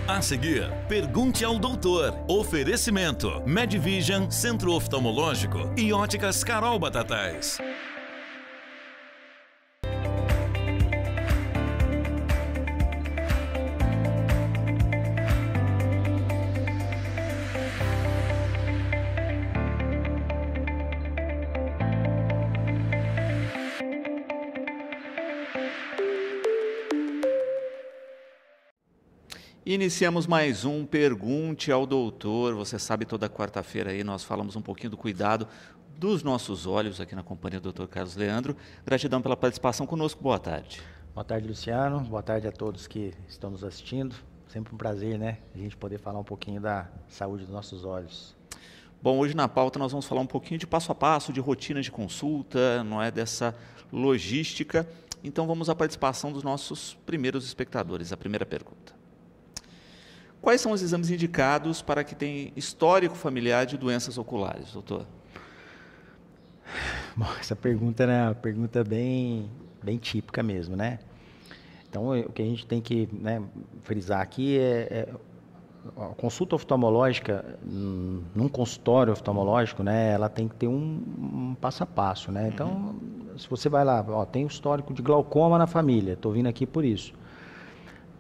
A seguir, pergunte ao doutor. Oferecimento: Medvision, Centro Oftalmológico e Óticas Carol Batatais. Iniciamos mais um Pergunte ao Doutor. Você sabe, toda quarta-feira aí nós falamos um pouquinho do cuidado dos nossos olhos aqui na companhia do Dr. Carlos Leandro. Gratidão pela participação conosco. Boa tarde. Boa tarde, Luciano. Boa tarde a todos que estão nos assistindo. Sempre um prazer, né, a gente poder falar um pouquinho da saúde dos nossos olhos. Bom, hoje na pauta nós vamos falar um pouquinho de passo a passo, de rotina de consulta, não é, dessa logística. Então vamos à participação dos nossos primeiros espectadores. A primeira pergunta: quais são os exames indicados para quem tem histórico familiar de doenças oculares, doutor? Bom, essa pergunta é uma pergunta bem típica mesmo, né? Então, o que a gente tem que, né, frisar aqui a consulta oftalmológica, num consultório oftalmológico, né, ela tem que ter um passo a passo, né? Então, se você vai lá, ó, tem um histórico de glaucoma na família, estou vindo aqui por isso.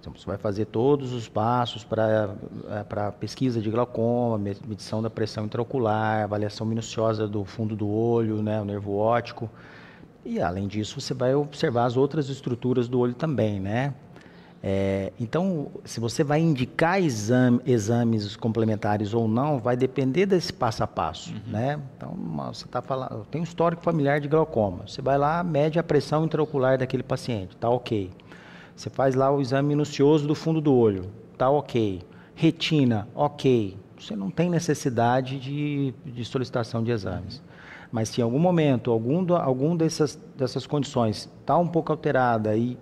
Então, você vai fazer todos os passos para pesquisa de glaucoma, medição da pressão intraocular, avaliação minuciosa do fundo do olho, né, o nervo óptico. E, além disso, você vai observar as outras estruturas do olho também, né? Então, se você vai indicar exames complementares ou não, vai depender desse passo a passo, né? Então, você está falando, tem um histórico familiar de glaucoma. Você vai lá, mede a pressão intraocular daquele paciente, tá ok. Você faz lá o exame minucioso do fundo do olho, tá ok. Retina, ok. Você não tem necessidade de solicitação de exames. Mas se em algum momento, algum dessas condições está um pouco alterada e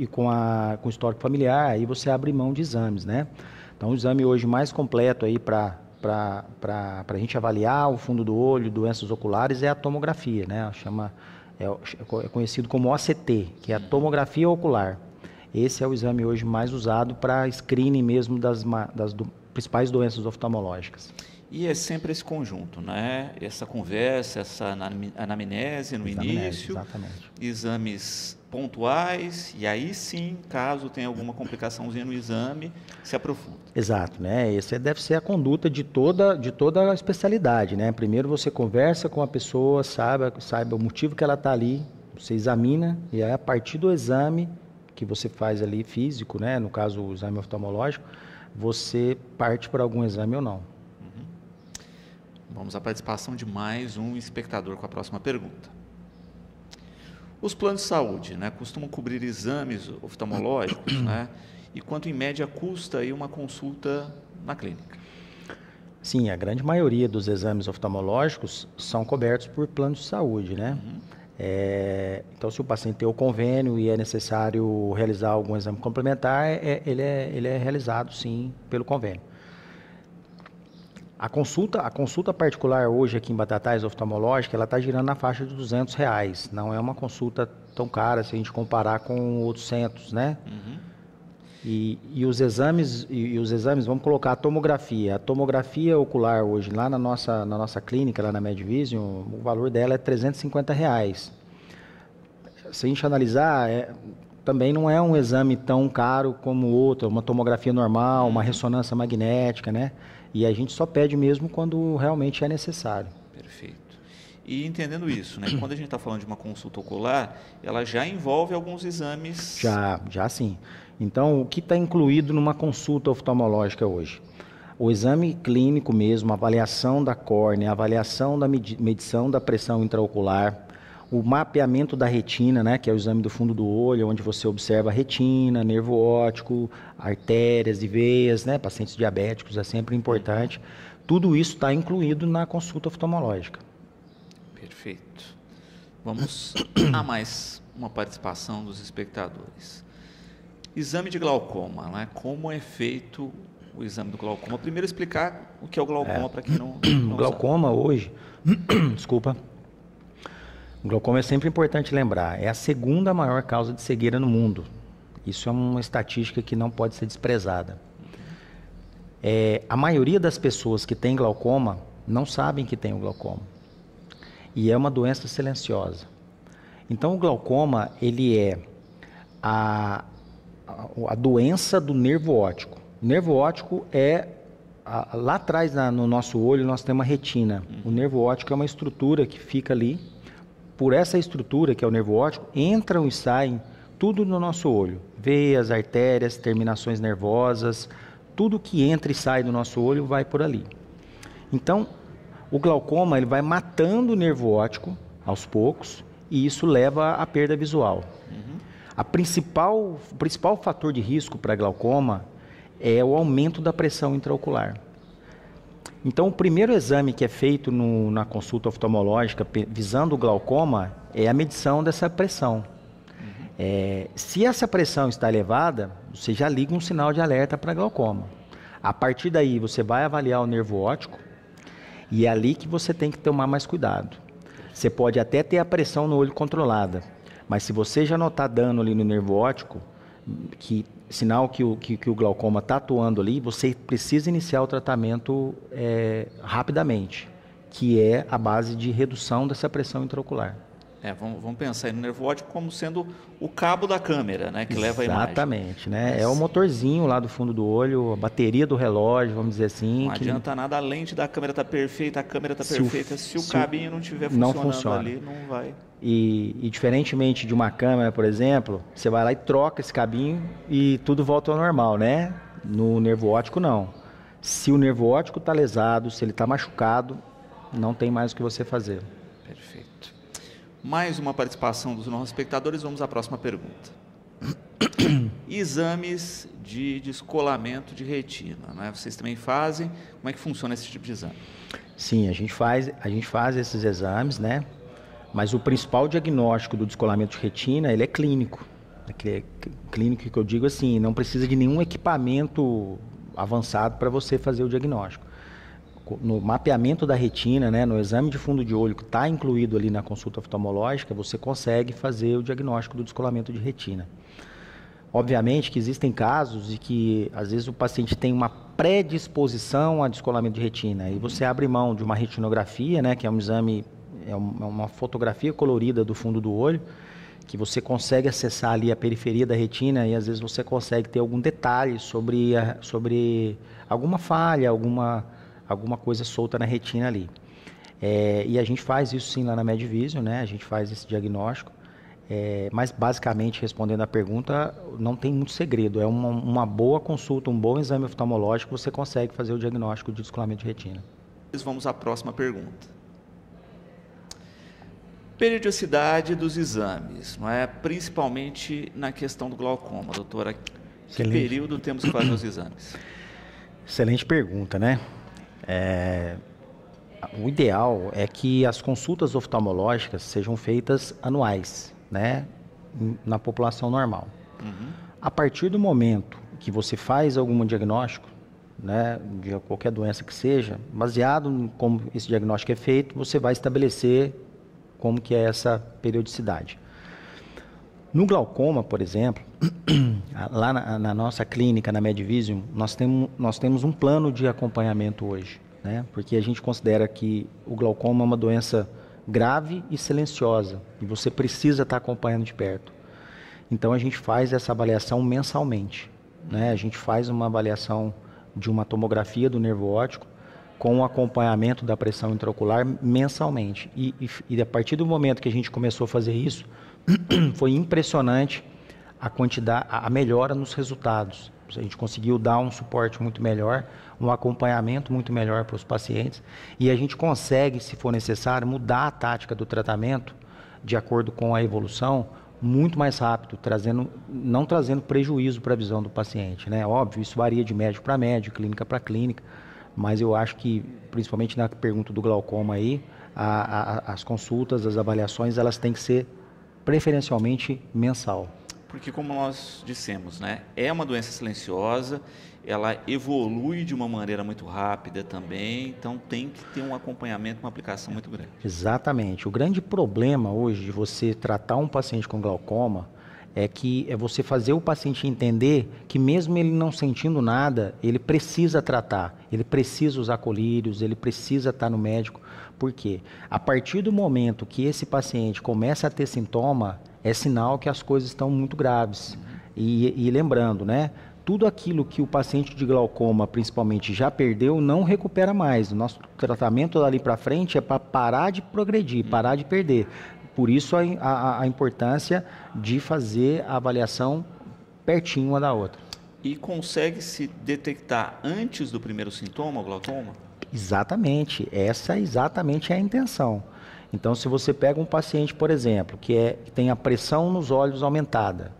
com o histórico familiar, aí você abre mão de exames, né? Então, o exame hoje mais completo aí para a gente avaliar o fundo do olho, doenças oculares, é a tomografia, né? É conhecido como OCT, que é a tomografia ocular. Esse é o exame hoje mais usado para screening mesmo das principais doenças oftalmológicas. E é sempre esse conjunto, né? Essa conversa, essa anamnese no início, exatamente. Exames pontuais, e aí sim, caso tenha alguma complicaçãozinha no exame, se aprofunda. Exato, né? Essa deve ser a conduta de toda a especialidade, né? Primeiro você conversa com a pessoa, saiba o motivo que ela está ali, você examina, e aí a partir do exame que você faz ali físico, né? No caso o exame oftalmológico, você parte para algum exame ou não. Vamos à participação de mais um espectador com a próxima pergunta. Os planos de saúde, né, costumam cobrir exames oftalmológicos, né? E quanto em média custa aí uma consulta na clínica? Sim, a grande maioria dos exames oftalmológicos são cobertos por planos de saúde, né? Então, se o paciente tem o convênio e é necessário realizar algum exame complementar, ele é realizado, sim, pelo convênio. A consulta particular hoje aqui em Batatais oftalmológica, ela está girando na faixa de R$200. Não é uma consulta tão cara se a gente comparar com outros centros, né? E os exames, vamos colocar a tomografia ocular hoje, lá na nossa clínica, lá na Medvision, o valor dela é R$350. Se a gente analisar, também não é um exame tão caro como outro, uma tomografia normal, uma ressonância magnética, né? E a gente só pede mesmo quando realmente é necessário. Perfeito. E entendendo isso, né? Quando a gente está falando de uma consulta ocular, ela já envolve alguns exames... Já sim. Então, o que está incluído numa consulta oftalmológica hoje? O exame clínico mesmo, a avaliação da córnea, a avaliação da medição da pressão intraocular, o mapeamento da retina, né, que é o exame do fundo do olho, onde você observa a retina, nervo óptico, artérias e veias, né, pacientes diabéticos, é sempre importante. Tudo isso está incluído na consulta oftalmológica. Perfeito. Vamos a mais uma participação dos espectadores. Exame de glaucoma, né? Como é feito o exame do glaucoma? Primeiro explicar o que é o glaucoma para quem não o glaucoma sabe. Hoje, desculpa, o glaucoma é sempre importante lembrar, é a segunda maior causa de cegueira no mundo. Isso é uma estatística que não pode ser desprezada. A maioria das pessoas que tem glaucoma não sabem que tem o glaucoma. E é uma doença silenciosa. Então, o glaucoma, ele é a doença do nervo óptico. O nervo óptico lá atrás no nosso olho nós temos uma retina. O nervo óptico é uma estrutura que fica ali. Por essa estrutura, que é o nervo óptico, entram e saem tudo no nosso olho. Veias, artérias, terminações nervosas, tudo que entra e sai do nosso olho vai por ali. Então, o glaucoma ele vai matando o nervo óptico aos poucos e isso leva à perda visual. O principal fator de risco para glaucoma é o aumento da pressão intraocular. Então, o primeiro exame que é feito na consulta oftalmológica visando o glaucoma é a medição dessa pressão. Se essa pressão está elevada, você já liga um sinal de alerta para glaucoma. A partir daí, você vai avaliar o nervo óptico e é ali que você tem que tomar mais cuidado. Você pode até ter a pressão no olho controlada, mas se você já notar dano ali no nervo óptico, sinal que o glaucoma está atuando ali, você precisa iniciar o tratamento rapidamente, que é a base de redução dessa pressão intraocular. Vamos pensar aí no nervo óptico como sendo o cabo da câmera, né, que leva a imagem. Exatamente, né? É o motorzinho lá do fundo do olho, a bateria do relógio, vamos dizer assim. Não adianta nada, a lente da câmera está perfeita, a câmera está perfeita, se o cabinho não estiver funcionando ali, não vai. E diferentemente de uma câmera, por exemplo, você vai lá e troca esse cabinho e tudo volta ao normal, né? No nervo óptico, não. Se o nervo óptico está lesado, se ele está machucado, não tem mais o que você fazer. Perfeito. Mais uma participação dos nossos espectadores, vamos à próxima pergunta. Exames de descolamento de retina, né? Vocês também fazem? Como é que funciona esse tipo de exame? Sim, a gente faz esses exames, né? Mas o principal diagnóstico do descolamento de retina, ele é clínico. Clínico que eu digo assim, não precisa de nenhum equipamento avançado para você fazer o diagnóstico. No mapeamento da retina, né, no exame de fundo de olho que está incluído ali na consulta oftalmológica, você consegue fazer o diagnóstico do descolamento de retina. Obviamente que existem casos de que às vezes o paciente tem uma predisposição a descolamento de retina e você abre mão de uma retinografia, né, que é um exame, é uma fotografia colorida do fundo do olho, que você consegue acessar ali a periferia da retina e às vezes você consegue ter algum detalhe sobre alguma falha, alguma coisa solta na retina ali. E a gente faz isso sim lá na Medvision, né? A gente faz esse diagnóstico, mas basicamente, respondendo a pergunta, não tem muito segredo. É uma boa consulta, um bom exame oftalmológico, você consegue fazer o diagnóstico de descolamento de retina. Vamos à próxima pergunta. Periodicidade dos exames, não é? Principalmente na questão do glaucoma, doutora. Que período temos que fazer os exames? Excelente pergunta, né? O ideal é que as consultas oftalmológicas sejam feitas anuais, né, na população normal. A partir do momento que você faz algum diagnóstico, né, de qualquer doença que seja, baseado em como esse diagnóstico é feito, você vai estabelecer como que é essa periodicidade. No glaucoma, por exemplo, lá na nossa clínica, na Medvision, nós temos um plano de acompanhamento hoje, né? Porque a gente considera que o glaucoma é uma doença grave e silenciosa, e você precisa estar acompanhando de perto. Então a gente faz essa avaliação mensalmente, né? A gente faz uma avaliação de uma tomografia do nervo óptico com o acompanhamento da pressão intraocular mensalmente. E a partir do momento que a gente começou a fazer isso, foi impressionante a melhora nos resultados. A gente conseguiu dar um suporte muito melhor, um acompanhamento muito melhor para os pacientes e a gente consegue, se for necessário, mudar a tática do tratamento de acordo com a evolução muito mais rápido, não trazendo prejuízo para a visão do paciente, né? Óbvio, isso varia de médico para médico, clínica para clínica, mas eu acho que, principalmente na pergunta do glaucoma aí, as consultas, as avaliações, elas têm que ser preferencialmente mensal. Porque como nós dissemos, né, é uma doença silenciosa, ela evolui de uma maneira muito rápida também, então tem que ter um acompanhamento, uma aplicação muito grande. Exatamente. O grande problema hoje de você tratar um paciente com glaucoma é você fazer o paciente entender que mesmo ele não sentindo nada, ele precisa tratar, ele precisa usar colírios, ele precisa estar no médico. Por quê? A partir do momento que esse paciente começa a ter sintoma, é sinal que as coisas estão muito graves. E lembrando, né? Tudo aquilo que o paciente de glaucoma, principalmente, já perdeu, não recupera mais. O nosso tratamento dali para frente é para parar de progredir, parar de perder. Por isso a importância de fazer a avaliação pertinho uma da outra. E consegue-se detectar antes do primeiro sintoma, o glaucoma? Exatamente, essa exatamente é a intenção. Então, se você pega um paciente, por exemplo, que tem a pressão nos olhos aumentada,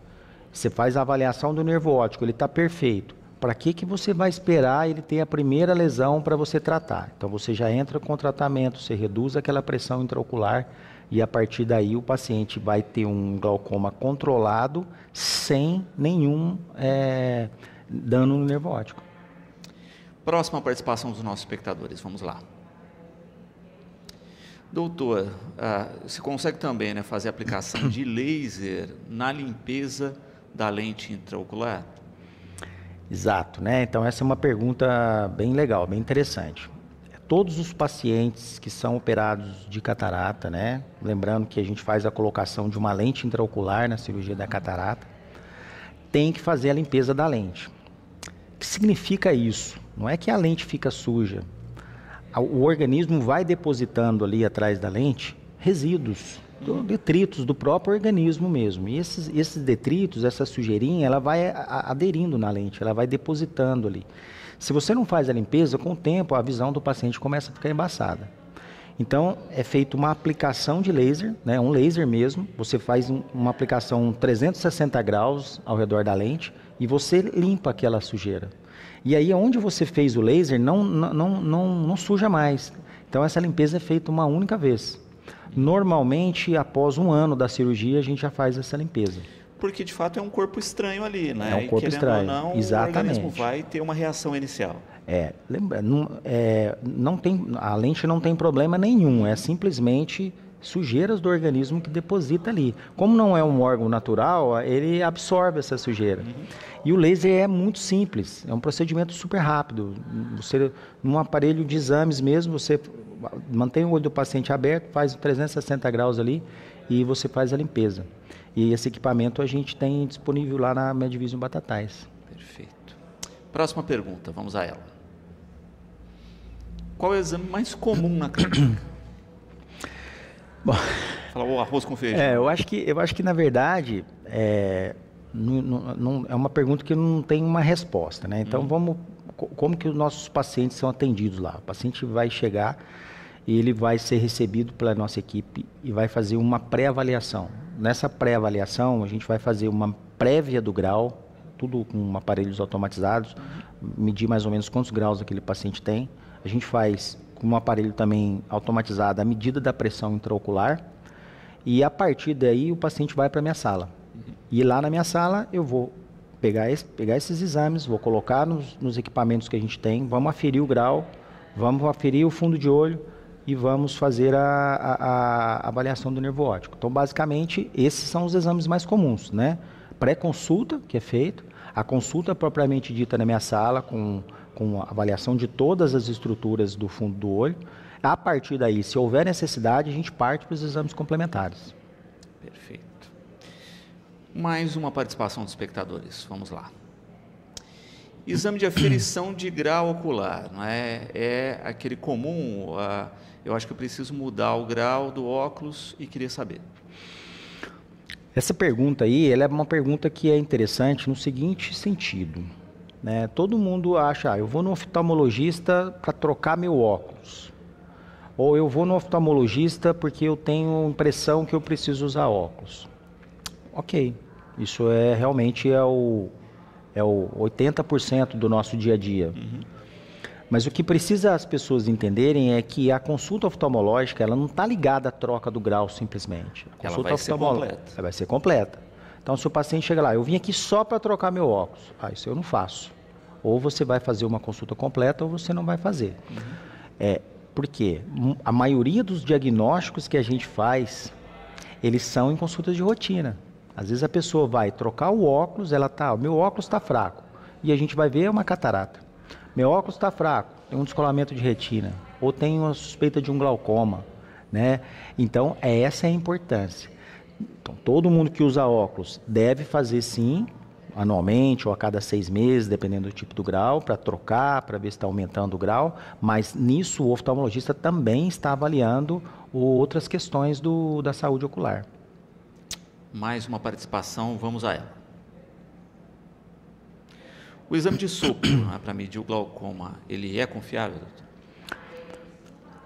você faz a avaliação do nervo óptico, ele está perfeito. Para que você vai esperar ele ter a primeira lesão para você tratar? Então, você já entra com o tratamento, você reduz aquela pressão intraocular e a partir daí o paciente vai ter um glaucoma controlado sem nenhum dano no nervo óptico. Próxima participação dos nossos espectadores, vamos lá. Doutor, você consegue também, né, fazer aplicação de laser na limpeza da lente intraocular? Exato, né? Então essa é uma pergunta bem legal, bem interessante. Todos os pacientes que são operados de catarata, né? Lembrando que a gente faz a colocação de uma lente intraocular na cirurgia da catarata, tem que fazer a limpeza da lente. O que significa isso? Não é que a lente fica suja. O organismo vai depositando ali atrás da lente resíduos, detritos do próprio organismo mesmo. E esses detritos, essa sujeirinha, ela vai aderindo na lente, ela vai depositando ali. Se você não faz a limpeza, com o tempo a visão do paciente começa a ficar embaçada. Então, é feita uma aplicação de laser, né, um laser mesmo. Você faz uma aplicação 360 graus ao redor da lente e você limpa aquela sujeira. E aí, onde você fez o laser, não suja mais. Então, essa limpeza é feita uma única vez. Normalmente, após 1 ano da cirurgia, a gente já faz essa limpeza. Porque, de fato, é um corpo estranho ali, né? É um corpo estranho, não, exatamente. O organismo vai ter uma reação inicial. A lente não tem problema nenhum, é simplesmente sujeiras do organismo que deposita ali. Como não é um órgão natural, ele absorve essa sujeira. E o laser é muito simples, é um procedimento super rápido. Você, num aparelho de exames mesmo, você mantém o olho do paciente aberto, faz 360 graus ali e você faz a limpeza. E esse equipamento a gente tem disponível lá na Medvision Batatais. Perfeito. Próxima pergunta, vamos a ela. Qual é o exame mais comum na clínica? Bom, fala o arroz com feijão. Eu acho que na verdade é uma pergunta que não tem uma resposta, né? Então como que os nossos pacientes são atendidos lá? O paciente vai chegar e ele vai ser recebido pela nossa equipe e vai fazer uma pré-avaliação. Nessa pré-avaliação a gente vai fazer uma prévia do grau, tudo com aparelhos automatizados, medir mais ou menos quantos graus aquele paciente tem. A gente faz com um aparelho também automatizado a medida da pressão intraocular e a partir daí o paciente vai para a minha sala. E lá na minha sala eu vou pegar esses exames, vou colocar nos equipamentos que a gente tem, vamos aferir o grau, vamos aferir o fundo de olho e vamos fazer a avaliação do nervo óptico. Então, basicamente, esses são os exames mais comuns, né? Pré-consulta, que é feito, a consulta propriamente dita na minha sala, com a avaliação de todas as estruturas do fundo do olho. A partir daí, se houver necessidade, a gente parte para os exames complementares. Perfeito. Mais uma participação dos espectadores, vamos lá. Exame de aferição de grau ocular, não é? É aquele comum, eu acho que eu preciso mudar o grau do óculos e queria saber. Essa pergunta aí, ela é uma pergunta que é interessante no seguinte sentido, né? Todo mundo acha, eu vou no oftalmologista para trocar meu óculos. Ou eu vou no oftalmologista porque eu tenho impressão que eu preciso usar óculos. Ok, isso realmente é o 80% do nosso dia a dia. Mas o que precisa as pessoas entenderem é que a consulta oftalmológica ela não está ligada à troca do grau simplesmente. A consulta ela vai ser completa. Ela vai ser completa. Então, se o paciente chega lá, eu vim aqui só para trocar meu óculos. Isso eu não faço. Ou você vai fazer uma consulta completa ou você não vai fazer. Por quê? A maioria dos diagnósticos que a gente faz, eles são em consultas de rotina. Às vezes a pessoa vai trocar o óculos, o meu óculos está fraco, e a gente vai ver uma catarata. Meu óculos está fraco, tem um descolamento de retina, ou tem uma suspeita de um glaucoma, né? Então, essa é a importância. Então, todo mundo que usa óculos deve fazer sim, anualmente ou a cada 6 meses, dependendo do tipo do grau, para trocar, para ver se está aumentando o grau, mas nisso o oftalmologista também está avaliando outras questões da saúde ocular. Mais uma participação, vamos a ela. O exame de sopro para medir o glaucoma, ele é confiável, doutor?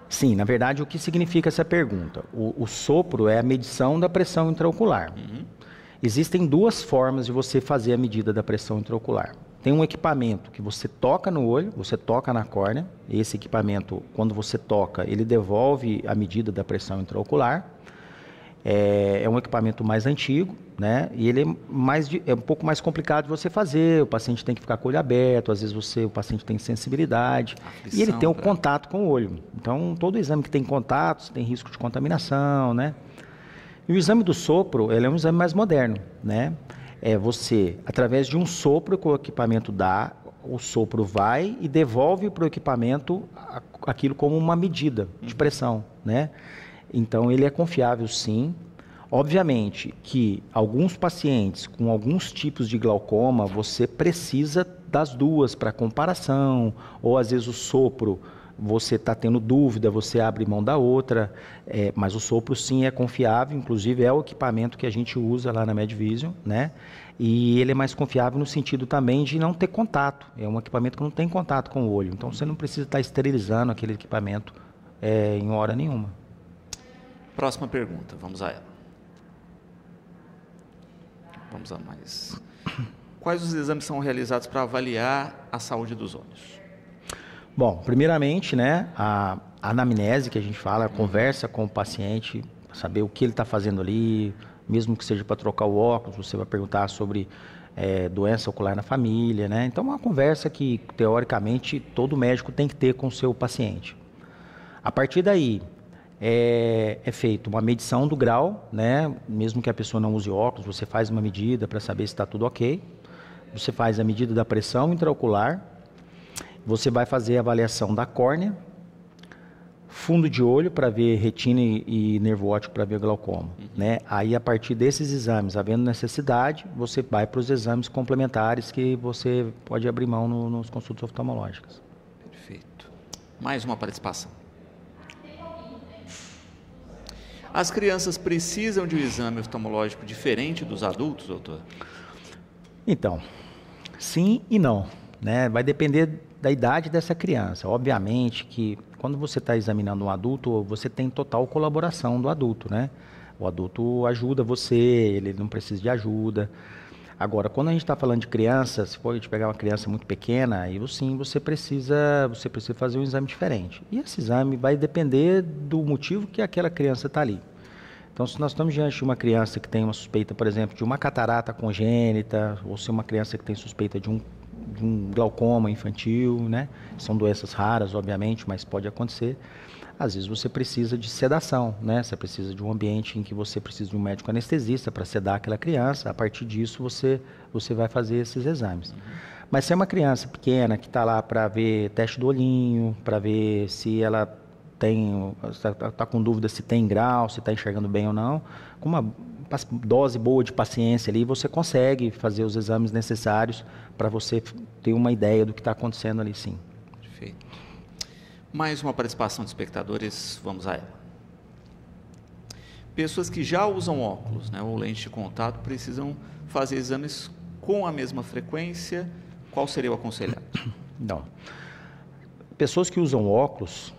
Sim, na verdade, o que significa essa pergunta? O sopro é a medição da pressão intraocular. Existem 2 formas de você fazer a medida da pressão intraocular. Tem um equipamento que você toca no olho, você toca na córnea. Esse equipamento, quando você toca, ele devolve a medida da pressão intraocular. É um equipamento mais antigo, né? E ele é um pouco mais complicado de você fazer. O paciente tem que ficar com o olho aberto, às vezes o paciente tem sensibilidade. E ele tem o contato com o olho. Então, todo exame que tem contato, tem risco de contaminação, né? E o exame do sopro, ele é um exame mais moderno, né? Você, através de um sopro que o equipamento dá, o sopro vai e devolve para o equipamento aquilo como uma medida de pressão, né? Então, ele é confiável, sim. Obviamente que alguns pacientes com alguns tipos de glaucoma, você precisa das 2 para comparação, ou às vezes o sopro, você está tendo dúvida, você abre mão da outra, mas o sopro sim é confiável, inclusive é o equipamento que a gente usa lá na Medvision, né? E ele é mais confiável no sentido também de não ter contato, é um equipamento que não tem contato com o olho, então você não precisa estar esterilizando aquele equipamento em hora nenhuma. Próxima pergunta, vamos a ela. Vamos a mais. Quais os exames são realizados para avaliar a saúde dos olhos? Bom, primeiramente, né, a anamnese que a gente fala, a conversa com o paciente, saber o que ele está fazendo ali, mesmo que seja para trocar o óculos, você vai perguntar sobre doença ocular na família, né? Então, é uma conversa que, teoricamente, todo médico tem que ter com o seu paciente. A partir daí, é feita uma medição do grau, né? Mesmo que a pessoa não use óculos, você faz uma medida para saber se está tudo ok. Você faz a medida da pressão intraocular, você vai fazer a avaliação da córnea, fundo de olho para ver retina e nervo óptico para ver glaucoma, né? Aí, a partir desses exames, havendo necessidade, você vai para os exames complementares que você pode abrir mão nos consultas oftalmológicas. Perfeito. Mais uma participação. As crianças precisam de um exame oftalmológico diferente dos adultos, doutor? Então, sim e não, né? Vai depender da idade dessa criança. Obviamente que quando você está examinando um adulto, você tem total colaboração do adulto, né? O adulto ajuda você, ele não precisa de ajuda. Agora, quando a gente está falando de criança, se for de pegar uma criança muito pequena, aí sim você precisa fazer um exame diferente. E esse exame vai depender do motivo que aquela criança está ali. Então, se nós estamos diante de uma criança que tem uma suspeita, por exemplo, de uma catarata congênita, ou se uma criança que tem suspeita de um glaucoma infantil, né? São doenças raras, obviamente, mas pode acontecer. Às vezes você precisa de sedação, né? Você precisa de um ambiente em que você precisa de um médico anestesista para sedar aquela criança. A partir disso, você vai fazer esses exames. Mas se é uma criança pequena que está lá para ver teste do olhinho, para ver se ela está com dúvida se tem grau, se está enxergando bem ou não, com uma dose boa de paciência ali, você consegue fazer os exames necessários para você ter uma ideia do que está acontecendo ali, sim. Perfeito. Mais uma participação de espectadores, vamos a ela. Pessoas que já usam óculos, né, ou lente de contato, precisam fazer exames com a mesma frequência. Qual seria o aconselhado? Não. Pessoas que usam óculos,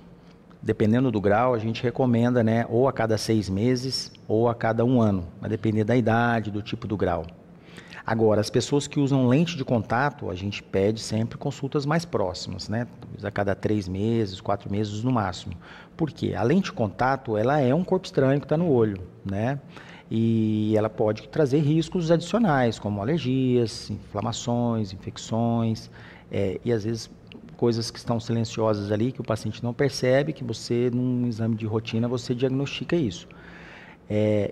dependendo do grau, a gente recomenda, né, ou a cada 6 meses ou a cada 1 ano. Vai depender da idade, do tipo do grau. Agora, as pessoas que usam lente de contato, a gente pede sempre consultas mais próximas, né? A cada 3 meses, 4 meses no máximo. Por quê? A lente de contato, ela é um corpo estranho que está no olho, né? E ela pode trazer riscos adicionais, como alergias, inflamações, infecções, e às vezes coisas que estão silenciosas ali, que o paciente não percebe, que você, num exame de rotina, você diagnostica isso.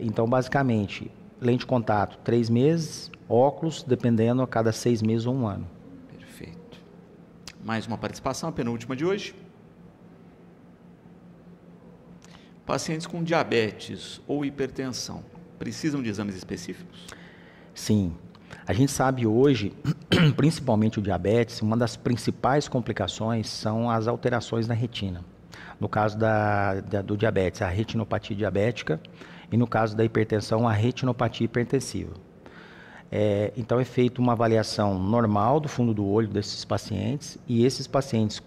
Então, basicamente, lente de contato 3 meses, óculos, dependendo, a cada 6 meses ou 1 ano. Perfeito. Mais uma participação, a penúltima de hoje. Pacientes com diabetes ou hipertensão precisam de exames específicos? Sim. A gente sabe hoje, principalmente o diabetes, uma das principais complicações são as alterações na retina. No caso do diabetes, a retinopatia diabética, e no caso da hipertensão, a retinopatia hipertensiva. Então é feita uma avaliação normal do fundo do olho desses pacientes, e esses pacientes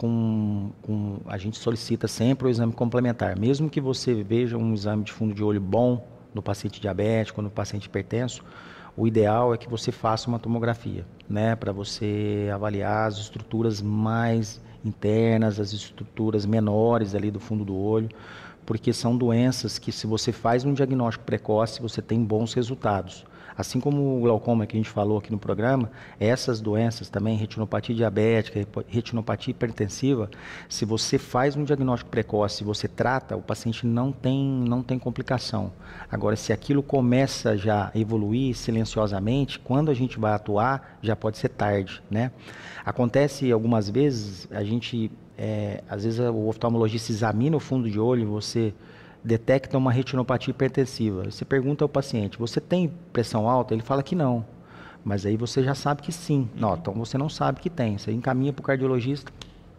a gente solicita sempre o exame complementar. Mesmo que você veja um exame de fundo de olho bom no paciente diabético, no paciente hipertenso, o ideal é que você faça uma tomografia, né, para você avaliar as estruturas mais internas, as estruturas menores ali do fundo do olho, porque são doenças que, se você faz um diagnóstico precoce, você tem bons resultados. Assim como o glaucoma que a gente falou aqui no programa, essas doenças também, retinopatia diabética, retinopatia hipertensiva, se você faz um diagnóstico precoce, você trata, o paciente não tem complicação. Agora, se aquilo começa já a evoluir silenciosamente, quando a gente vai atuar, já pode ser tarde, né? Acontece algumas vezes, às vezes o oftalmologista examina o fundo de olho, você detecta uma retinopatia hipertensiva. Você pergunta ao paciente, você tem pressão alta? Ele fala que não. Mas aí você já sabe que sim. Não, então você não sabe que tem. Você encaminha para o cardiologista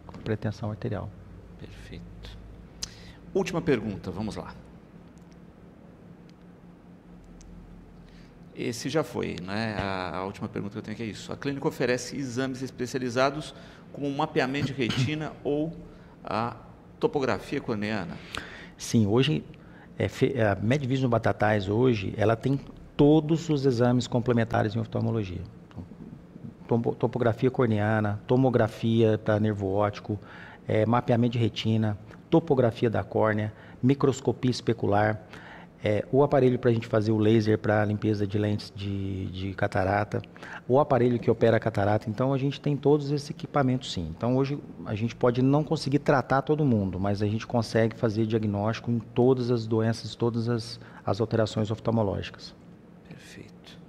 com pretensão arterial. Perfeito. Última pergunta, vamos lá. Esse já foi, né? A última pergunta que eu tenho aqui é isso. A clínica oferece exames especializados como mapeamento de retina ou a topografia corneana? Sim, hoje, a Medvision Batatais hoje, ela tem todos os exames complementares em oftalmologia. Topografia corneana, tomografia para nervo óptico, mapeamento de retina, topografia da córnea, microscopia especular, o aparelho para a gente fazer o laser para limpeza de lentes de catarata, o aparelho que opera a catarata. Então a gente tem todos esses equipamentos, sim. Então hoje a gente pode não conseguir tratar todo mundo, mas a gente consegue fazer diagnóstico em todas as doenças, todas as alterações oftalmológicas. Perfeito.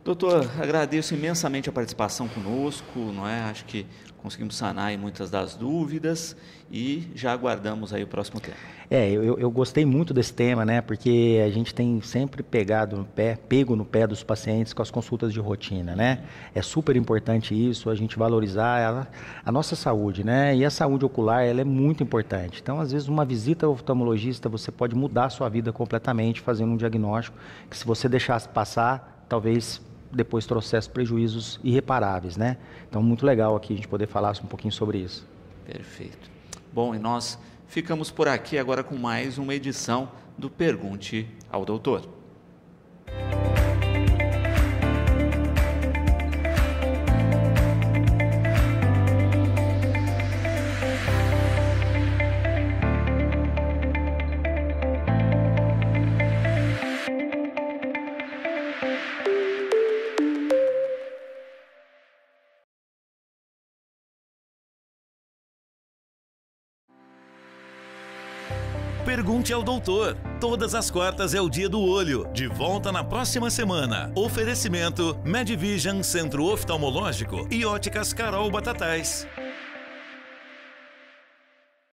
Doutor, agradeço imensamente a participação conosco, não é? Acho que conseguimos sanar aí muitas das dúvidas e já aguardamos aí o próximo tema. Eu gostei muito desse tema, né? Porque a gente tem sempre pego no pé dos pacientes com as consultas de rotina, né? É super importante isso, a gente valorizar a nossa saúde, né? E a saúde ocular, ela é muito importante. Então, às vezes, uma visita ao oftalmologista, você pode mudar a sua vida completamente fazendo um diagnóstico que, se você deixasse passar, talvez depois trouxesse prejuízos irreparáveis, né? Então, muito legal aqui a gente poder falar um pouquinho sobre isso. Perfeito. Bom, e nós ficamos por aqui agora com mais uma edição do Pergunte ao Doutor. Pergunte ao Doutor. Todas as quartas é o dia do olho. De volta na próxima semana. Oferecimento Medvision Centro Oftalmológico e Óticas Carol Batatais.